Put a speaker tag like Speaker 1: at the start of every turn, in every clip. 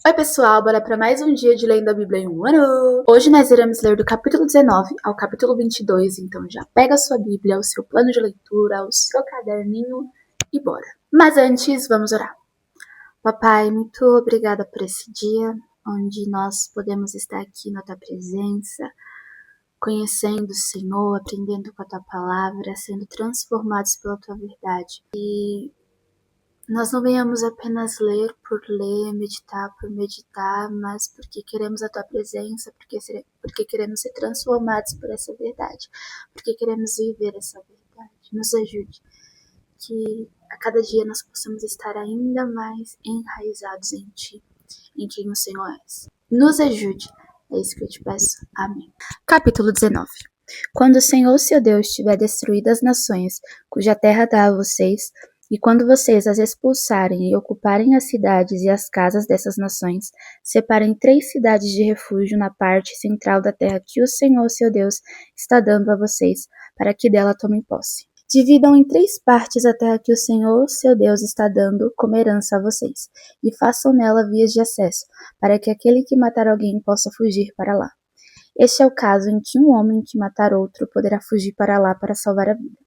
Speaker 1: Oi pessoal, bora para mais um dia de lendo a Bíblia em um ano! Hoje nós iremos ler do capítulo 19 ao capítulo 22, então já pega a sua Bíblia, o seu plano de leitura, o seu caderninho e bora! Mas antes, vamos orar. Papai, muito obrigada por esse dia, onde nós podemos estar aqui na tua presença, conhecendo o Senhor, aprendendo com a tua palavra, sendo transformados pela tua verdade. E nós não venhamos apenas ler por ler, meditar por meditar, mas porque queremos a tua presença, porque queremos ser transformados por essa verdade, porque queremos viver essa verdade. Nos ajude, que a cada dia nós possamos estar ainda mais enraizados em ti, em quem o Senhor é. Nos ajude, é isso que eu te peço. Amém. Capítulo 19. Quando o Senhor, seu Deus, tiver destruído as nações, cuja terra dá a vocês, e quando vocês as expulsarem e ocuparem as cidades e as casas dessas nações, separem 3 cidades de refúgio na parte central da terra que o Senhor, seu Deus, está dando a vocês, para que dela tomem posse. Dividam em 3 partes a terra que o Senhor, seu Deus, está dando como herança a vocês, e façam nela vias de acesso, para que aquele que matar alguém possa fugir para lá. Este é o caso em que um homem que matar outro poderá fugir para lá para salvar a vida.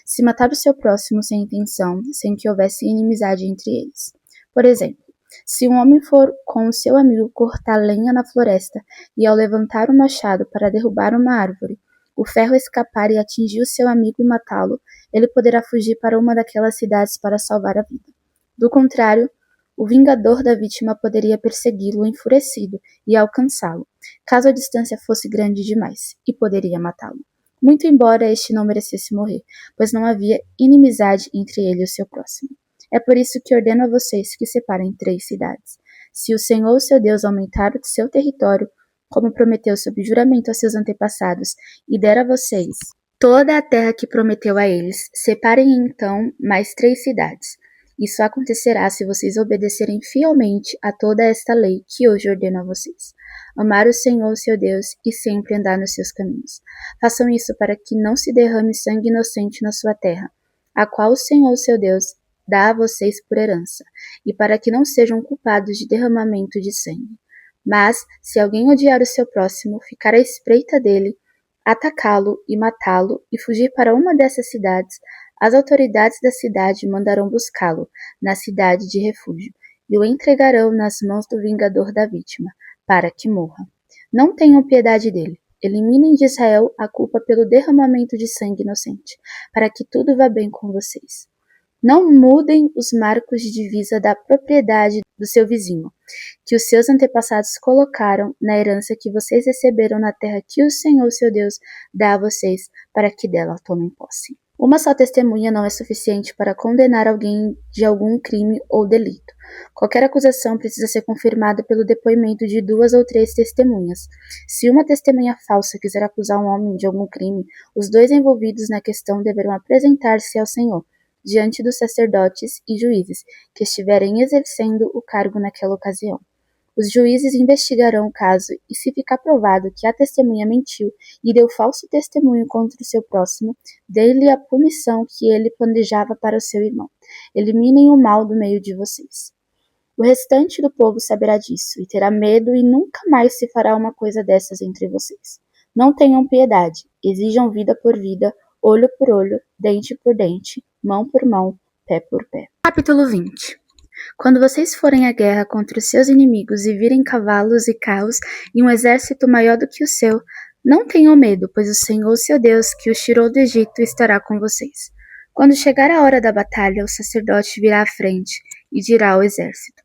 Speaker 1: Se matar o seu próximo sem intenção, sem que houvesse inimizade entre eles. Por exemplo, se um homem for com o seu amigo cortar lenha na floresta e ao levantar o machado para derrubar uma árvore, o ferro escapar e atingir o seu amigo e matá-lo, ele poderá fugir para uma daquelas cidades para salvar a vida. Do contrário, o vingador da vítima poderia persegui-lo enfurecido e alcançá-lo, caso a distância fosse grande demais, e poderia matá-lo. Muito embora este não merecesse morrer, pois não havia inimizade entre ele e o seu próximo. É por isso que ordeno a vocês que separem 3 cidades. Se o Senhor, seu Deus, aumentar o seu território, como prometeu sob juramento a seus antepassados, e der a vocês toda a terra que prometeu a eles, separem então mais 3 cidades. Isso acontecerá se vocês obedecerem fielmente a toda esta lei que hoje ordeno a vocês. Amar o Senhor, seu Deus, e sempre andar nos seus caminhos. Façam isso para que não se derrame sangue inocente na sua terra, a qual o Senhor, seu Deus, dá a vocês por herança, e para que não sejam culpados de derramamento de sangue. Mas, se alguém odiar o seu próximo, ficar à espreita dele, atacá-lo e matá-lo e fugir para uma dessas cidades, as autoridades da cidade mandarão buscá-lo na cidade de refúgio e o entregarão nas mãos do vingador da vítima, para que morra. Não tenham piedade dele. Eliminem de Israel a culpa pelo derramamento de sangue inocente, para que tudo vá bem com vocês. Não mudem os marcos de divisa da propriedade do seu vizinho, que os seus antepassados colocaram na herança que vocês receberam na terra que o Senhor, seu Deus, dá a vocês, para que dela tomem posse. Uma só testemunha não é suficiente para condenar alguém de algum crime ou delito. Qualquer acusação precisa ser confirmada pelo depoimento de 2 ou 3 testemunhas. Se uma testemunha falsa quiser acusar um homem de algum crime, os 2 envolvidos na questão deverão apresentar-se ao Senhor, diante dos sacerdotes e juízes que estiverem exercendo o cargo naquela ocasião. Os juízes investigarão o caso e, se ficar provado que a testemunha mentiu e deu falso testemunho contra o seu próximo, dê-lhe a punição que ele planejava para o seu irmão. Eliminem o mal do meio de vocês. O restante do povo saberá disso e terá medo e nunca mais se fará uma coisa dessas entre vocês. Não tenham piedade, exijam vida por vida, olho por olho, dente por dente, mão por mão, pé por pé. Capítulo 20. Quando vocês forem à guerra contra os seus inimigos e virem cavalos e carros e um exército maior do que o seu, não tenham medo, pois o Senhor, seu Deus, que os tirou do Egito, estará com vocês. Quando chegar a hora da batalha, o sacerdote virá à frente e dirá ao exército: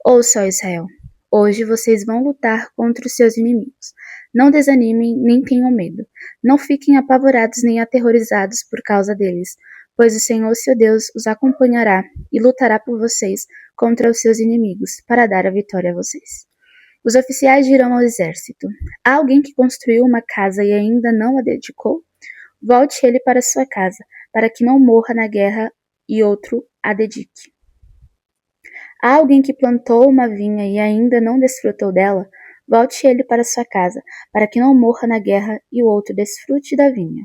Speaker 1: Ouça, ó Israel, hoje vocês vão lutar contra os seus inimigos. Não desanimem nem tenham medo. Não fiquem apavorados nem aterrorizados por causa deles, pois o Senhor, seu Deus, os acompanhará e lutará por vocês contra os seus inimigos, para dar a vitória a vocês. Os oficiais dirão ao exército: Há alguém que construiu uma casa e ainda não a dedicou? Volte ele para sua casa, para que não morra na guerra e outro a dedique. Há alguém que plantou uma vinha e ainda não desfrutou dela? Volte ele para sua casa, para que não morra na guerra e o outro desfrute da vinha.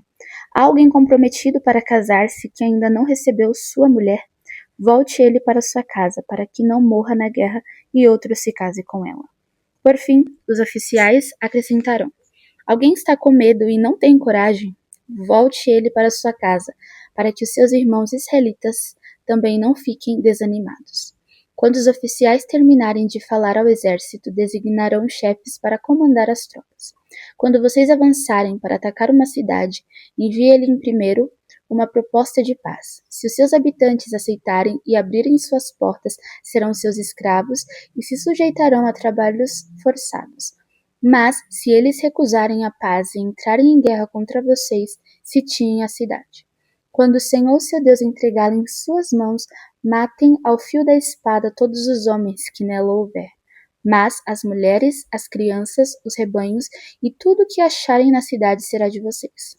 Speaker 1: Há alguém comprometido para casar-se que ainda não recebeu sua mulher? Volte ele para sua casa, para que não morra na guerra e outro se case com ela. Por fim, os oficiais acrescentarão: alguém está com medo e não tem coragem? Volte ele para sua casa, para que os seus irmãos israelitas também não fiquem desanimados. Quando os oficiais terminarem de falar ao exército, designarão chefes para comandar as tropas. Quando vocês avançarem para atacar uma cidade, envie-lhe primeiro uma proposta de paz. Se os seus habitantes aceitarem e abrirem suas portas, serão seus escravos e se sujeitarão a trabalhos forçados. Mas, se eles recusarem a paz e entrarem em guerra contra vocês, sitiem a cidade. Quando o Senhor seu Deus entregá-la em suas mãos, matem ao fio da espada todos os homens que nela houver. Mas as mulheres, as crianças, os rebanhos e tudo o que acharem na cidade será de vocês.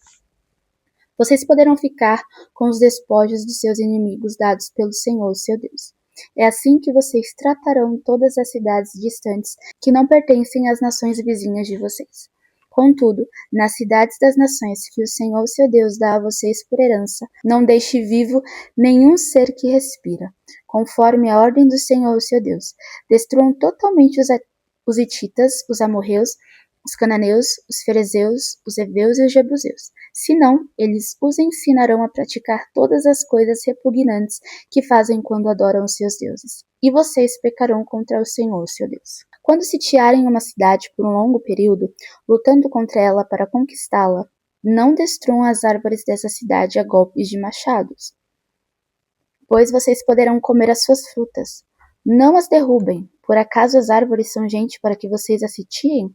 Speaker 1: Vocês poderão ficar com os despojos dos seus inimigos dados pelo Senhor seu Deus. É assim que vocês tratarão todas as cidades distantes que não pertencem às nações vizinhas de vocês. Contudo, nas cidades das nações que o Senhor seu Deus dá a vocês por herança, não deixe vivo nenhum ser que respira, conforme a ordem do Senhor seu Deus. Destruam totalmente os hititas, os amorreus, os cananeus, os ferezeus, os heveus e os jebuseus. Senão, eles os ensinarão a praticar todas as coisas repugnantes que fazem quando adoram os seus deuses. E vocês pecarão contra o Senhor, seu Deus. Quando sitiarem uma cidade por um longo período, lutando contra ela para conquistá-la, não destruam as árvores dessa cidade a golpes de machados, pois vocês poderão comer as suas frutas. Não as derrubem. Por acaso as árvores são gente para que vocês as sitiem?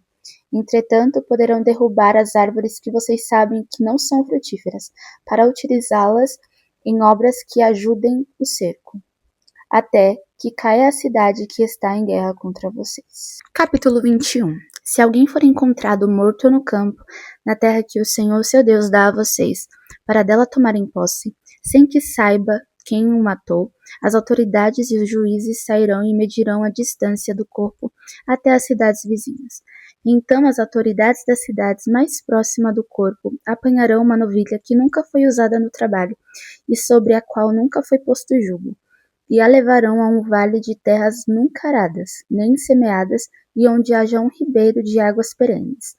Speaker 1: Entretanto, poderão derrubar as árvores que vocês sabem que não são frutíferas, para utilizá-las em obras que ajudem o cerco, até que caia a cidade que está em guerra contra vocês. Capítulo 21. Se alguém for encontrado morto no campo, na terra que o Senhor seu Deus dá a vocês, para dela tomarem posse, sem que saiba quem o matou, as autoridades e os juízes sairão e medirão a distância do corpo até as cidades vizinhas. Então as autoridades das cidades mais próximas do corpo apanharão uma novilha que nunca foi usada no trabalho e sobre a qual nunca foi posto jugo, e a levarão a um vale de terras nunca aradas, nem semeadas, e onde haja um ribeiro de águas perenes.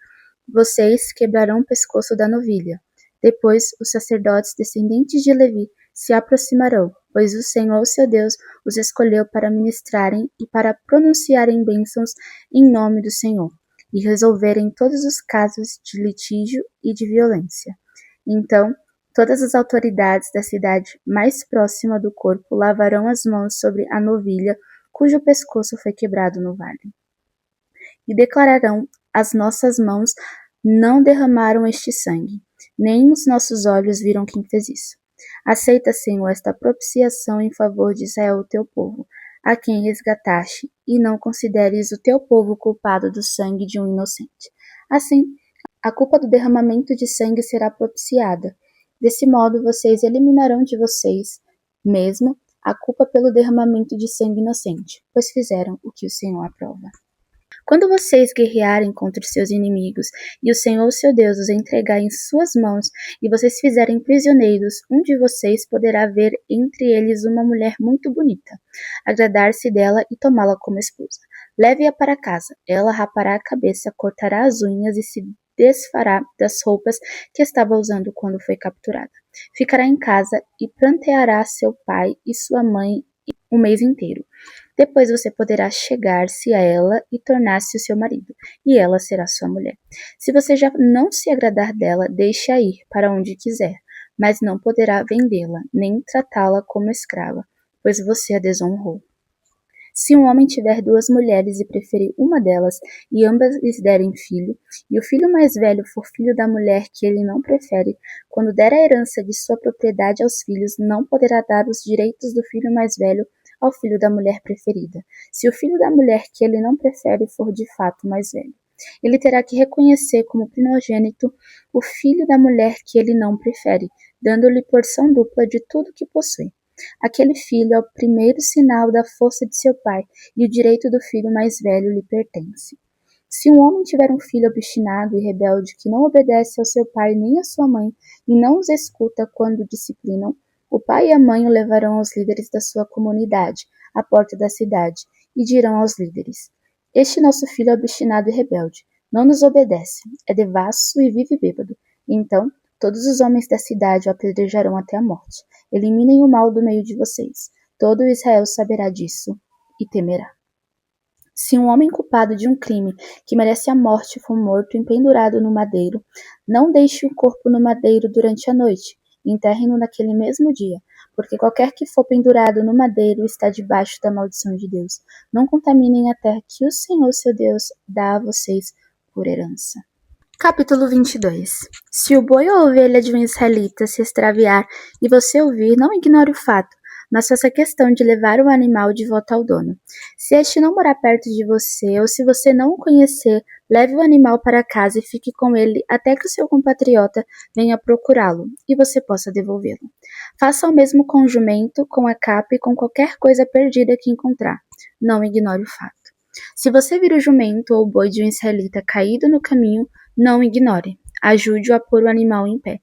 Speaker 1: Vocês quebrarão o pescoço da novilha. Depois os sacerdotes descendentes de Levi se aproximarão, pois o Senhor seu Deus os escolheu para ministrarem e para pronunciarem bênçãos em nome do Senhor, e resolverem todos os casos de litígio e de violência. Então, todas as autoridades da cidade mais próxima do corpo lavarão as mãos sobre a novilha cujo pescoço foi quebrado no vale. E declararão: as nossas mãos não derramaram este sangue, nem os nossos olhos viram quem fez isso. Aceita, Senhor, esta propiciação em favor de Israel, o teu povo, a quem resgataste, e não consideres o teu povo culpado do sangue de um inocente. Assim, a culpa do derramamento de sangue será propiciada. Desse modo, vocês eliminarão de vocês mesmo a culpa pelo derramamento de sangue inocente, pois fizeram o que o Senhor aprova. Quando vocês guerrearem contra os seus inimigos e o Senhor seu Deus os entregar em suas mãos e vocês fizerem prisioneiros, um de vocês poderá ver entre eles uma mulher muito bonita, agradar-se dela e tomá-la como esposa. Leve-a para casa, ela rapará a cabeça, cortará as unhas e se desfará das roupas que estava usando quando foi capturada. Ficará em casa e pranteará seu pai e sua mãe um mês inteiro. Depois você poderá chegar-se a ela e tornar-se o seu marido, e ela será sua mulher. Se você já não se agradar dela, deixe-a ir para onde quiser, mas não poderá vendê-la, nem tratá-la como escrava, pois você a desonrou. Se um homem tiver duas mulheres e preferir uma delas, e ambas lhes derem filho, e o filho mais velho for filho da mulher que ele não prefere, quando der a herança de sua propriedade aos filhos, não poderá dar os direitos do filho mais velho ao filho da mulher preferida, se o filho da mulher que ele não prefere for de fato mais velho. Ele terá que reconhecer como primogênito o filho da mulher que ele não prefere, dando-lhe porção dupla de tudo que possui. Aquele filho é o primeiro sinal da força de seu pai, e o direito do filho mais velho lhe pertence. Se um homem tiver um filho obstinado e rebelde que não obedece ao seu pai nem à sua mãe, e não os escuta quando disciplinam, O pai e a mãe o levarão aos líderes da sua comunidade, à porta da cidade, e dirão aos líderes: Este nosso filho é obstinado e rebelde, não nos obedece, é devasso e vive bêbado. Então, todos os homens da cidade o apedrejarão até a morte. Eliminem o mal do meio de vocês. Todo Israel saberá disso e temerá. Se um homem culpado de um crime que merece a morte for morto e pendurado no madeiro, não deixe o corpo no madeiro durante a noite, e enterre-no naquele mesmo dia, porque qualquer que for pendurado no madeiro está debaixo da maldição de Deus. Não contaminem a terra que o Senhor, seu Deus, dá a vocês por herança. Capítulo 22. Se o boi ou a ovelha de um israelita se extraviar e você ouvir, não ignore o fato, mas faça questão de levar o animal de volta ao dono. Se este não morar perto de você ou se você não o conhecer, leve o animal para casa e fique com ele até que o seu compatriota venha procurá-lo e você possa devolvê-lo. Faça o mesmo com o jumento, com a capa e com qualquer coisa perdida que encontrar. Não ignore o fato. Se você vir o jumento ou o boi de um israelita caído no caminho, não ignore. Ajude-o a pôr o animal em pé.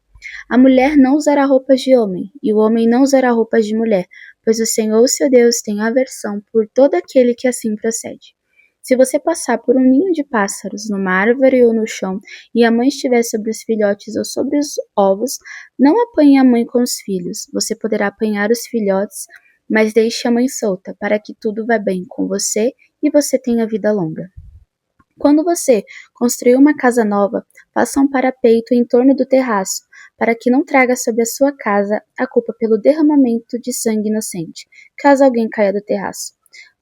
Speaker 1: A mulher não usará roupas de homem, e o homem não usará roupas de mulher, pois o Senhor, seu Deus, tem aversão por todo aquele que assim procede. Se você passar por um ninho de pássaros, numa árvore ou no chão, e a mãe estiver sobre os filhotes ou sobre os ovos, não apanhe a mãe com os filhos. Você poderá apanhar os filhotes, mas deixe a mãe solta, para que tudo vá bem com você e você tenha vida longa. Quando você construir uma casa nova, faça um parapeito em torno do terraço, para que não traga sobre a sua casa a culpa pelo derramamento de sangue inocente, caso alguém caia do terraço.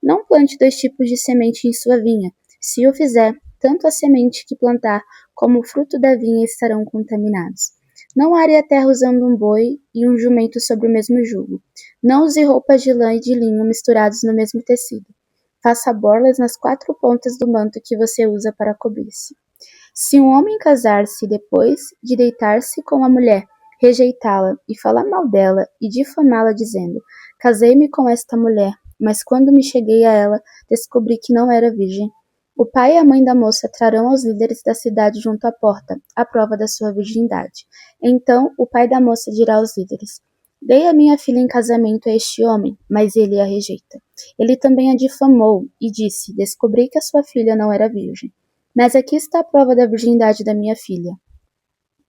Speaker 1: Não plante 2 tipos de semente em sua vinha. Se o fizer, tanto a semente que plantar como o fruto da vinha estarão contaminados. Não are a terra usando um boi e um jumento sobre o mesmo jugo. Não use roupas de lã e de linho misturados no mesmo tecido. Faça borlas nas 4 pontas do manto que você usa para cobrir-se. Se um homem casar-se e depois de deitar-se com a mulher, rejeitá-la e falar mal dela e difamá-la dizendo: Casei-me com esta mulher, mas quando me cheguei a ela, descobri que não era virgem. O pai e a mãe da moça trarão aos líderes da cidade junto à porta a prova da sua virgindade. Então o pai da moça dirá aos líderes: Dei a minha filha em casamento a este homem, mas ele a rejeita. Ele também a difamou e disse: Descobri que a sua filha não era virgem. Mas aqui está a prova da virgindade da minha filha.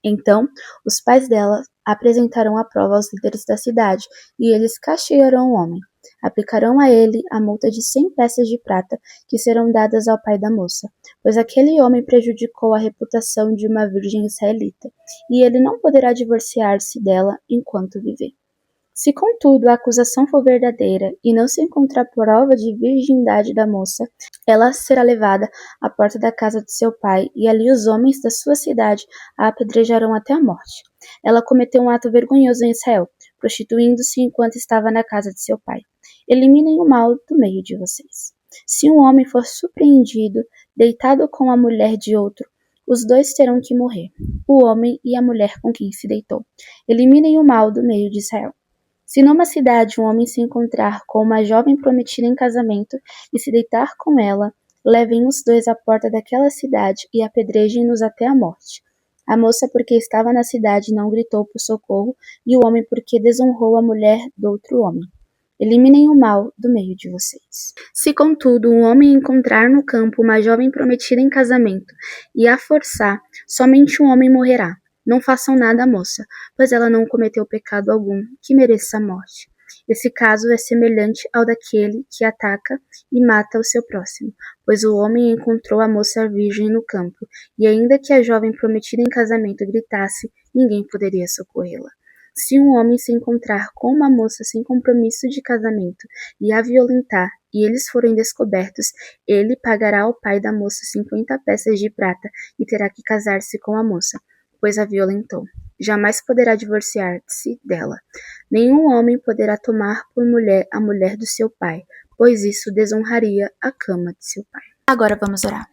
Speaker 1: Então, os pais dela apresentarão a prova aos líderes da cidade, e eles castigarão o homem. Aplicarão a ele a multa de 100 peças de prata, que serão dadas ao pai da moça, pois aquele homem prejudicou a reputação de uma virgem israelita, e ele não poderá divorciar-se dela enquanto viver. Se, contudo, a acusação for verdadeira e não se encontrar prova de virgindade da moça, ela será levada à porta da casa de seu pai, e ali os homens da sua cidade a apedrejarão até a morte. Ela cometeu um ato vergonhoso em Israel, prostituindo-se enquanto estava na casa de seu pai. Eliminem o mal do meio de vocês. Se um homem for surpreendido, deitado com a mulher de outro, os dois terão que morrer, o homem e a mulher com quem se deitou. Eliminem o mal do meio de Israel. Se numa cidade um homem se encontrar com uma jovem prometida em casamento e se deitar com ela, levem os dois à porta daquela cidade e apedrejem-nos até a morte. A moça, porque estava na cidade, não gritou por socorro, e o homem, porque desonrou a mulher do outro homem. Eliminem o mal do meio de vocês. Se, contudo, um homem encontrar no campo uma jovem prometida em casamento e a forçar, somente um homem morrerá. Não façam nada à moça, pois ela não cometeu pecado algum que mereça a morte. Esse caso é semelhante ao daquele que ataca e mata o seu próximo, pois o homem encontrou a moça virgem no campo, e ainda que a jovem prometida em casamento gritasse, ninguém poderia socorrê-la. Se um homem se encontrar com uma moça sem compromisso de casamento e a violentar, e eles forem descobertos, ele pagará ao pai da moça 50 peças de prata e terá que casar-se com a moça, pois a violentou. Jamais poderá divorciar-se dela. Nenhum homem poderá tomar por mulher a mulher do seu pai, pois isso desonraria a cama de seu pai. Agora vamos orar.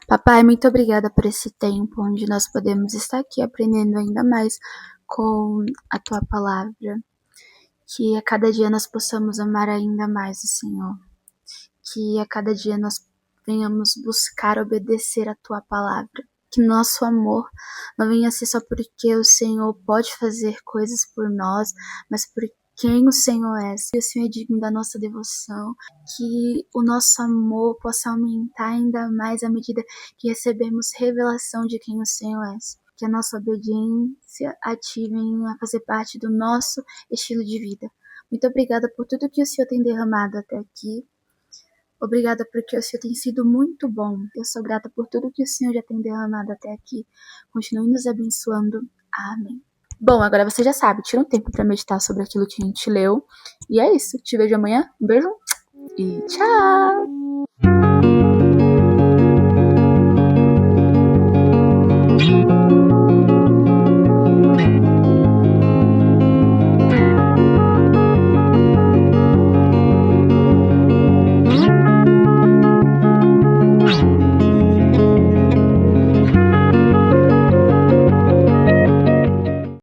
Speaker 1: Papai, muito obrigada por esse tempo onde nós podemos estar aqui aprendendo ainda mais com a tua palavra. Que a cada dia nós possamos amar ainda mais o Senhor. Que a cada dia nós venhamos buscar obedecer a tua palavra. Que nosso amor não venha ser só porque o Senhor pode fazer coisas por nós, mas quem o Senhor é, que o Senhor é digno da nossa devoção, que o nosso amor possa aumentar ainda mais à medida que recebemos revelação de quem o Senhor é, que a nossa obediência ative a fazer parte do nosso estilo de vida. Muito obrigada por tudo que o Senhor tem derramado até aqui. Obrigada porque o Senhor tem sido muito bom. Eu sou grata por tudo que o Senhor já tem derramado até aqui. Continue nos abençoando. Amém. Bom, agora você já sabe, tira um tempo para meditar sobre aquilo que a gente leu. E é isso. Te vejo amanhã. Um beijo e tchau!